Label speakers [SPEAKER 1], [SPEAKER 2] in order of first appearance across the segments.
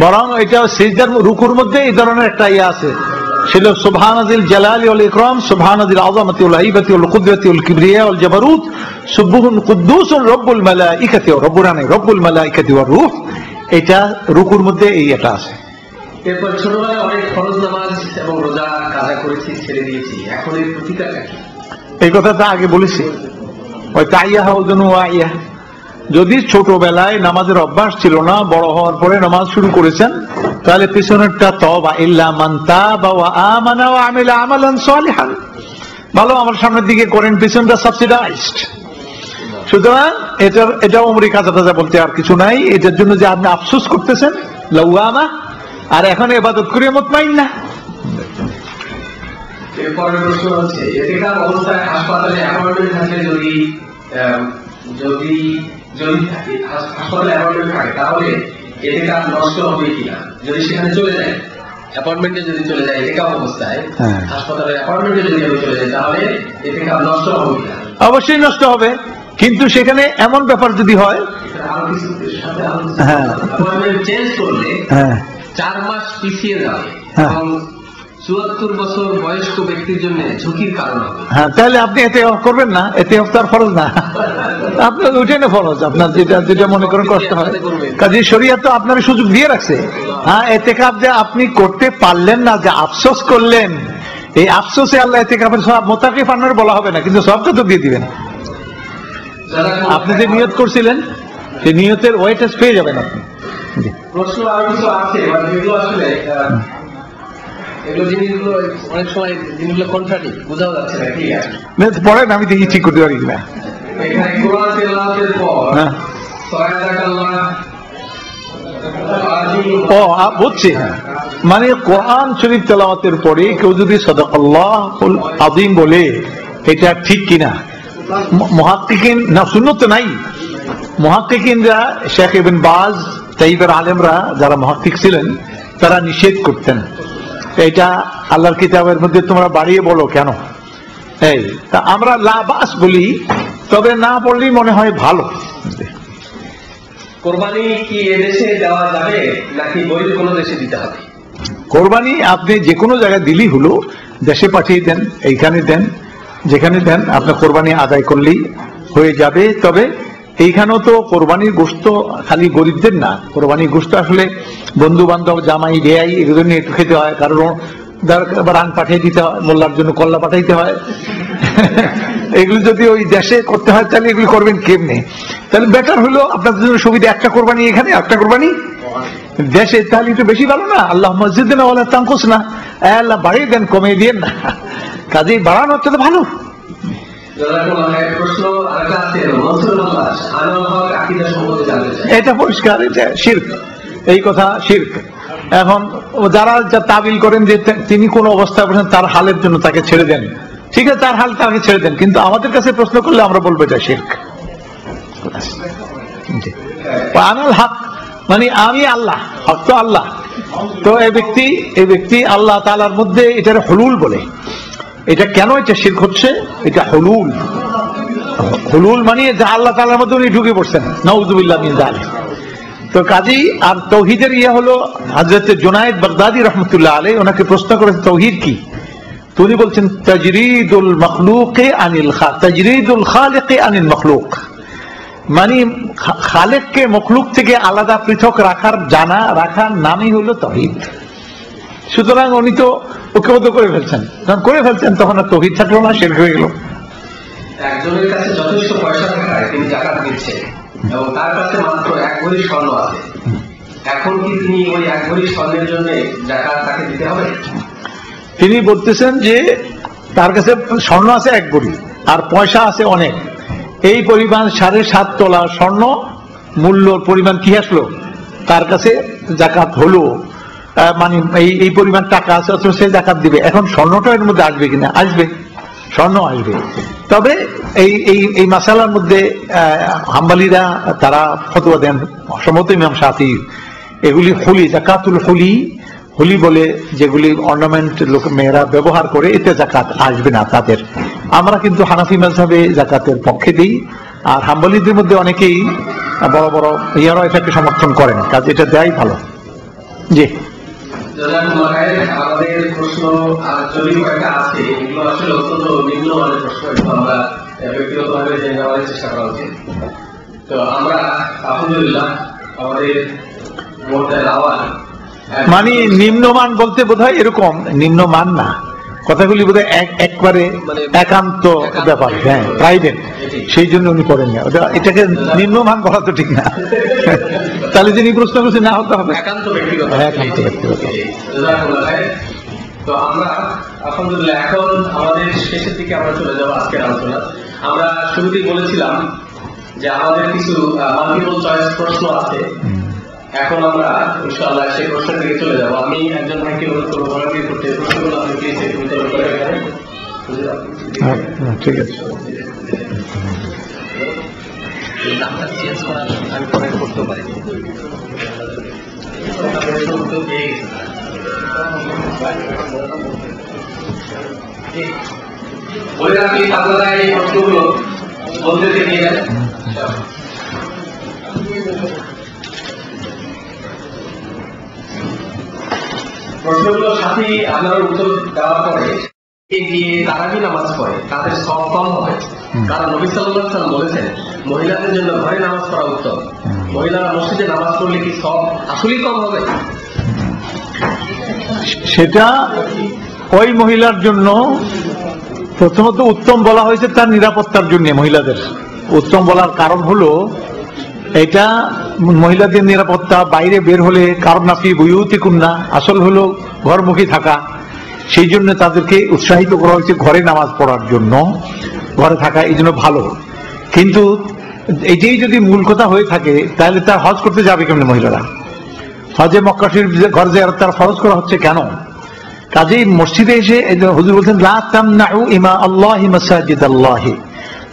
[SPEAKER 1] বরং এটা সিজদার রুকুর মধ্যে এই ধরনের একটা ইয়ে আছে, সেটা সুবহানাল জালালি ওয়াল ইকরাম, সুবহানাল আযামাতি ওয়াল হাইবাতি ওয়াল কুদরতি ওয়াল কিবরিয়া ওয়াল জাবারুত, সুবহুন কুদ্দুসুর রব্বুল মালাইকাতি ওয়া রব্বুল মালাইকাতি ওয়ার রূহ। এটা রুকুর মধ্যে এই এটা আছে।
[SPEAKER 2] এরপর ছোটবেলায় অনেক ফরজ নামাজ এবং রোজা কাজা করেছি, ছেড়ে দিয়েছি, এখন এর প্রতিকারটা কি?
[SPEAKER 1] এই কথাটা আগে বলেছি, ওই তাইয়াহা ওয়াজনু ওয়াইয়া। যদি ছোটবেলায় নামাজের অভ্যাস ছিল না, বড় হওয়ার পরে নামাজ শুরু করেছেন, তাহলে পিছনেরটা তওবা, ইল্লা মান তাবা ওয়া আমানা ওয়া আমিলা আমালান সালিহান, ভালো আমার সামনের দিকে করেন, পিছনটা সাবসিডাইজড। সুতরাং এটা উমরি কাজা টাজা বলতে আর কিছু নাই। এটার জন্য যে আপনি আফসোস করতেছেন লাউয়ামা, আর এখন ইবাদত করে মুতমাইন্না।
[SPEAKER 2] এরপরের প্রশ্ন হচ্ছে, ইতিকাফ অবস্থায় হাসপাতালে অ্যাপয়েন্টমেন্ট থাকলে যদি হাসপাতালে অ্যাপয়েন্টমেন্ট থাকে, তাহলে ইতিকাফ নষ্ট হবে কিনা? যদি সেখানে চলে যায়, অ্যাপয়েন্টমেন্টে যদি চলে যায় ইতিকাফ অবস্থায়, হাসপাতালে অ্যাপয়েন্টমেন্টে যদি আমি চলে যাই, তাহলে ইতিকাফ নষ্ট হবে কিনা?
[SPEAKER 1] অবশ্যই নষ্ট হবে, কিন্তু সেখানে এমন ব্যাপার যদি হয়,
[SPEAKER 2] আরো কিছু অ্যাপয়েন্টমেন্ট চেঞ্জ করলে 4 মাস পিছিয়ে যাবে এবং 74 বছর বয়স্ক ব্যক্তির জন্য ঝুঁকির কারণ হবে।
[SPEAKER 1] হ্যাঁ, তাহলে আপনি এতে করবেন না, এতে তার ফরজ না, আপনার ওইটাই না ফরজ, আপনার যেটা মনে করেন কষ্ট হয়। কাজে শরীয়ত তো আপনার সুযোগ দিয়ে রাখছে। হ্যাঁ, এতেকাফ যে আপনি করতে পারলেন না, যে আফসোস করলেন, এই আফসোসে আল্লাহ এতেকাফের সওয়াব মুতাকিফ আপনার বলা হবে না, কিন্তু সওয়াবটা তো দিয়ে দিবেন। আপনি যে নিয়ত করছিলেন, সেই নিয়তের ওয়েটেজ পেয়ে যাবেন আপনি।
[SPEAKER 2] প্রশ্ন আরো কিছু আছে, যেগুলো আসলে এগুলো জিনিসগুলো অনেক সময় জিনিসগুলো কন্ট্রাডিক্ট, বোঝাও যাচ্ছে না কি আছে।
[SPEAKER 1] পড়েন, আমি দেখি ঠিক করতে পারি কিনা।
[SPEAKER 2] এখানে কোরআন তেলাওয়াতের পর
[SPEAKER 1] বুঝছি, মানে কোরআন শরীফ তেলাওয়াতের পরে কেউ যদি সাদাকাল্লাহুল আযীম বলে, এটা ঠিক কিনা? মুহাক্কিকিন না, সুন্নত তো নাই। মুহাক্কিকিনরা, শেখ ইবনে বাজ, তাইবের আলেমরা যারা মুহাক্কিক ছিলেন, তারা নিষেধ করতেন, এটা আল্লাহর কিতাবের মধ্যে তোমরা বাড়িয়ে বলো কেন? এই তা আমরা লা বাস বলি, তবে না বললেই মনে হয় ভালো।
[SPEAKER 2] কোরবানি কি এদেশে দেওয়া যাবে নাকি বৈধ কোনো দেশে দিতে হবে?
[SPEAKER 1] কোরবানি আপনি যে কোনো জায়গায় দিলেই হলো, দেশে পাঠিয়ে দেন, এইখানে দেন, যেখানে দেন, আপনার কোরবানি আদায় করলেই হয়ে যাবে। তবে এইখানেও তো কোরবানির গোশত খালি গরিবদের না, কোরবানির গোশত আসলে বন্ধু বান্ধব, জামাই, বেয়াই, এগুলো নিয়ে একটু খেতে হয়, কারণ রান পাঠিয়ে দিতে হয়, মোল্লার জন্য কল্লা পাঠাইতে হয়। এগুলো যদি ওই দেশে করতে হয়, তাহলে এগুলো করবেন কেমনে? তাহলে বেটার হলো আপনাদের জন্য সুবিধা, একটা কোরবানি এখানে, একটা কোরবানি দেশে, তাহলে একটু বেশি ভালো না? আল্লাহ মসজিদে না, ওয়ালা তানকুস না, আল্লাহ বাড়িয়ে দেন, কমিয়ে দিয়েন না, কাজেই বাড়ানো হচ্ছে তো ভালো। এটা পরিষ্কার, এটা শিরক, এই কথা শিরক। এখন যারা তাবিল করেন যে তিনি কোন অবস্থায় বলেন, তার হালের জন্য তাকে ছেড়ে দেন, ঠিক আছে, তার হাল তাকে ছেড়ে দেন, কিন্তু আমাদের কাছে প্রশ্ন করলে আমরা বলবো এটা শিরক। আনাল হক মানে আমি আল্লাহ, হক তো আল্লাহ। তো এই ব্যক্তি আল্লাহ তাআলার মধ্যে এটার হুলুল বলে। এটা কেন এটা শিরক হচ্ছে? এটা হুলুল মানে যা আল্লাহ তাআলার মধ্যে উনি ঢুকে পড়ছেন, নাউযুবিল্লাহ মিন যালিক। তো কাজী আর তৌহিদের হলো, হযরত জুনায়েদ বাগদাদী রাহমাতুল্লাহ আলাইহি ওনাকে প্রশ্ন করেছে তৌহিদ কি, তো উনি বলছেন তাজরিদুল মাখলুকি আনিল খালিক, তাজরিদুল খালিকি আনিল মখলুক, মানে খালেককে মখলুক থেকে আলাদা পৃথক রাখার নামই হলো তৌহিদ। সুতরাং উনি তো ঐক্যবদ্ধ করে ফেলছেন, যখন করে ফেলছেন তখন আর তৌহিদ থাকলো না, শিরক হয়ে গেল।
[SPEAKER 2] একজনের কাছে যথেষ্ট পয়সা থাকায় তিনি যাকাত দিচ্ছেন এবং তার কাছে মাত্র 1 ভরি স্বর্ণ আছে, এখন কি তিনি ওই 1 ভরি স্বর্ণের জন্য যাকাত তাকে দিতে হবে?
[SPEAKER 1] তিনি বলতেছেন যে তার কাছে স্বর্ণ আছে 1 ভরি আর পয়সা আছে অনেক, এই পরিমাণ 7.5 তোলা স্বর্ণ মূল্য পরিমাণ কি আসলো তার কাছে, যাকাত হলো, মানে এই পরিমাণ টাকা আছে, অথচ সে যাকাত দিবে। এখন স্বর্ণটা এর মধ্যে আসবে কিনা? আসবে, স্বর্ণ আসবে। তবে এই মাসালার মধ্যে হাম্বলীরা তারা ফতোয়া দেন, সম্ভবত ইমাম শাফি, এগুলি হুলি, যাকাতুল হুলি বলে, যেগুলি অর্নামেন্ট লোক মেয়েরা ব্যবহার করে, এতে যাকাত আসবে না তাদের। আমরা কিন্তু হানাফি মাযহাবে যাকাতের পক্ষে দিই, আর হাম্বলীদের মধ্যে অনেকেই বড় বড় ইয়ারা এটাকে সমর্থন করেন, কাজে এটা দেয়াই ভালো। জি
[SPEAKER 2] আমাদের প্রশ্ন যদি কয়েকটা আছে, এগুলো আসলে অত্যন্ত নিম্নমানের প্রশ্ন, এগুলো আমরা ব্যক্তিগতভাবে জেনে নেওয়ার চেষ্টা করা উচিত। তো আমরা আলহামদুলিল্লাহ আমাদের
[SPEAKER 1] মানে নিম্নমান বলতে বোধহয় এরকম নিম্নমান না, কথাগুলি বোধহয় একবারে একান্ত ব্যাপার, হ্যাঁ প্রাইভেট, সেই জন্য উনি করেন না ওটা, এটাকে নিম্নমান বলা তো ঠিক না। তাহলে যিনি প্রশ্ন করছে না হতে হবে
[SPEAKER 2] একান্ত ব্যক্তিগত। তো আমরা আলহামদুলিল্লাহ এখন আমাদের শেষের দিকে আমরা চলে যাবো আজকের আলোচনা। আমরা শুরুতেই বলেছিলাম যে আমাদের কিছু মাল্টিপল চয়েস প্রশ্ন আছে, এখন আমরা ইনশাআল্লাহ সেই প্রশ্নের দিকে চলে যাবো। আমি একজন ভাইকে অনুরোধ করবো ভলান্টিয়ার করতে, প্রশ্নগুলো আপনি প্লিজ একটু বিতরণ করে এখানে।
[SPEAKER 1] ঠিক আছে,
[SPEAKER 2] নামটা চেঞ্জ করা আমি পরে করতে পারি। বলে আপনি আপনারা এই প্রশ্নগুলো বলতে থেকে গেলেন। প্রশ্নগুলো সাথে আপনার উত্তর দেওয়ার পরে গিয়ে তারাবি নামাজ পড়ে তাদের সব কম হয়, কারণ নবী সাল্লাল্লাহু আলাইহি ওয়াসাল্লাম বলেছেন মহিলাদের জন্য ঘরে নামাজ পড়া উত্তম। মহিলারা মসজিদে নামাজ পড়লে কি সব আসলেই কম হবে?
[SPEAKER 1] সেটা ওই মহিলার জন্য প্রথমত উত্তম বলা হয়েছে তার নিরাপত্তার জন্য। মহিলাদের উত্তম বলার কারণ হলো এটা মহিলাদের নিরাপত্তা, বাইরে বের হলে কারণ নাফি বুয়ুতি কুন্না, আসল হলো ঘরমুখী থাকা, সেই জন্য তাদেরকে উৎসাহিত করা হয়েছে ঘরে নামাজ পড়ার জন্য, ঘরে থাকা এই জন্য ভালো। কিন্তু এটাই যদি মূল কথা হয়ে থাকে তাহলে তার হজ করতে যাবে কেমন মহিলারা? হজে মক্কা শরীফ ঘর জিয়ারত তার ফরজ করা হচ্ছে কেন? কাজেই মসজিদে এসে হুজুর বলছেন লা তামনাউ ইমা আল্লাহি মাসাজিদাল্লাহি,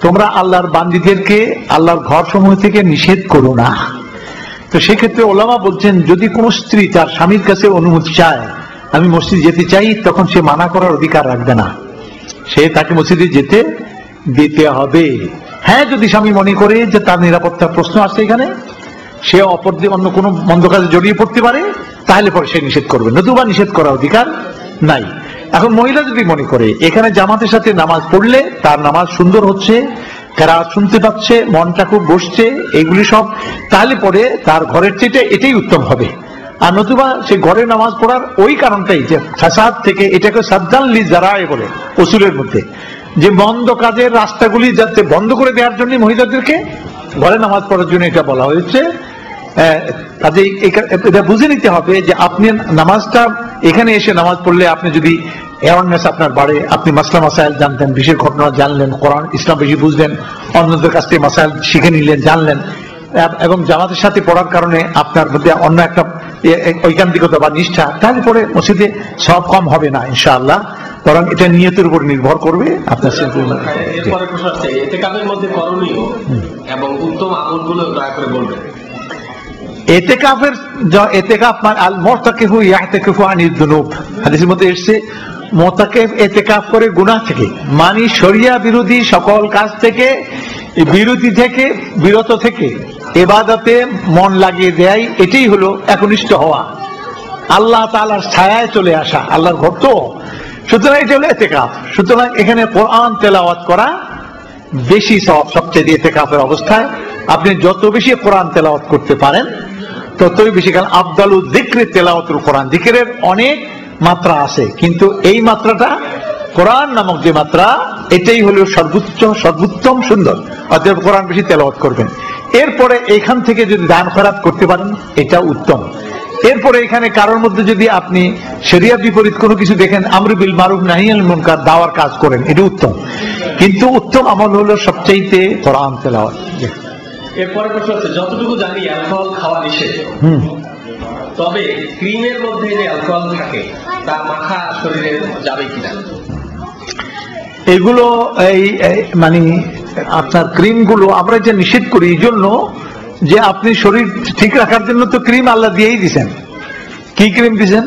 [SPEAKER 1] তোমরা আল্লাহর বান্দীদেরকে আল্লাহর ঘর সমূহ থেকে নিষেধ করো না। তো সেক্ষেত্রে ওলামা বলছেন যদি কোন স্ত্রী তার স্বামীর কাছে অনুমতি চায় আমি মসজিদ যেতে চাই, তখন সে মানা করার অধিকার রাখবে না, সে তাকে মসজিদে যেতে দিতে হবে। হ্যাঁ, যদি স্বামী মনে করে যে তার নিরাপত্তার প্রশ্ন আসছে এখানে, সে অপর অন্য কোনো মন্দ কাজে জড়িয়ে পড়তে পারে, তাহলে পরে সে নিষেধ করবে, নতুবা নিষেধ করার অধিকার নাই। এখন মহিলা যদি মনে করে এখানে জামাতের সাথে নামাজ পড়লে তার নামাজ সুন্দর হচ্ছে, কেরাত শুনতে পাচ্ছে, মনটা খুব বসছে, এগুলি সব, তাহলে পরে তার ঘরের চেয়ে এটাই উত্তম হবে। আর নতুবা সে ঘরে নামাজ পড়ার ওই কারণটাই যে ফাসাদ থেকে, এটাকে সাদ্দান লি জারায়ে বলে উসুলের মধ্যে, যে মন্দ কাজের রাস্তাগুলি যাতে বন্ধ করে দেওয়ার জন্য মহিলাদেরকে ঘরে নামাজ পড়ার জন্য এটা বলা হয়েছে। কাজে এটা বুঝে নিতে হবে যে আপনি নামাজটা এখানে এসে নামাজ পড়লে আপনি যদি অ্যাওয়ারনেস আপনার বাড়ে, আপনি মাসলা মাসাইল জানতেন, বিশেষ ঘটনা জানলেন, কোরআন ইসলাম বেশি বুঝলেন, অন্যদের কাছ থেকে মাসাইল শিখে নিলেন, জানলেন, এবং জামাতের সাথে পড়ার কারণে আপনার মধ্যে অন্য একটা ঐকান্তিকতা বা নিষ্ঠা, তাহলে পরে মসজিদে সব কম হবে না ইনশাআল্লাহ, বরং এটা নিয়তের উপর নির্ভর করবে আপনার।
[SPEAKER 2] এরপরে প্রশ্ন আছে ইতিকাফের মধ্যে করণীয় এবং উত্তম আমলগুলো দয়া করে বলবেন।
[SPEAKER 1] এতেকাফের এতেকাফ মানে আল মুতাকিফু ইয়াহতাকিফু আনিদ দুনুব, হাদিসের মধ্যে এসেছে মুতাকিফ এতেকাফ করে গুনাহ থেকে, মানে শরিয়া বিরোধী সকল কাজ থেকে বিরত থেকে ইবাদতে মন লাগিয়ে দেয়, এটাই হলো একনিষ্ঠ হওয়া, আল্লাহ তাআলার ছায়ায় চলে আসা, আল্লাহর ঘর তো, সুতরাং এটা হলো এতেকাফ। সুতরাং এখানে কোরআন তেলাওয়াত করা বেশি সওয়াব, সবচেয়ে এতেকাফের অবস্থায় আপনি যত বেশি কোরআন তেলাওয়াত করতে পারেন ততই বেশি, কারণ আফদালু যিকরি তেলাওয়াতুল কোরআন, যিকিরের অনেক মাত্রা আছে, কিন্তু এই মাত্রাটা কোরআন নামক যে মাত্রা, এটাই হলো সর্বোত্তম সুন্দর, অতএব কোরআন বেশি তেলাওয়াত করবেন। এরপরে এখান থেকে যদি দান খয়রাত করতে পারেন এটা উত্তম। এরপরে এখানে কারোর মধ্যে যদি আপনি শরিয়া বিপরীত কোনো কিছু দেখেন, আমরু বিল মারুফ নাহি আনিল মুনকার, দাওয়ার কাজ করেন, এটা উত্তম, কিন্তু উত্তম আমল হলো সবচাইতে কোরআন তেলাওয়াত।
[SPEAKER 2] এরপরে প্রশ্ন হচ্ছে যতটুকু জানি অ্যালকোহল খাওয়া নিষেধ, তবে ক্রিমের মধ্যে যে অ্যালকোহল থাকে তা মাখা শরীরে যাবে কিনা?
[SPEAKER 1] এগুলো এই মানে আপনার ক্রিম গুলো আমরা যে নিষেধ করি এই জন্য যে আপনি শরীর ঠিক রাখার জন্য তো ক্রিম আল্লাহ দিয়েই দিছেন। কি ক্রিম দিছেন?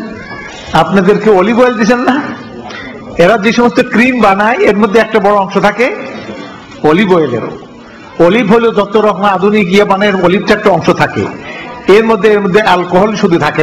[SPEAKER 1] আপনাদেরকে অলিভ অয়েল দিছেন না? এরা যে সমস্ত ক্রিম বানায় এর মধ্যে একটা বড় অংশ থাকে অলিভ অয়েলেরও। অলিভ হলো যত রকম আধুনিক ইয়ে বানায়, অলিভটা একটা অংশ থাকে, এর মধ্যে অ্যালকোহল শুধু থাকে।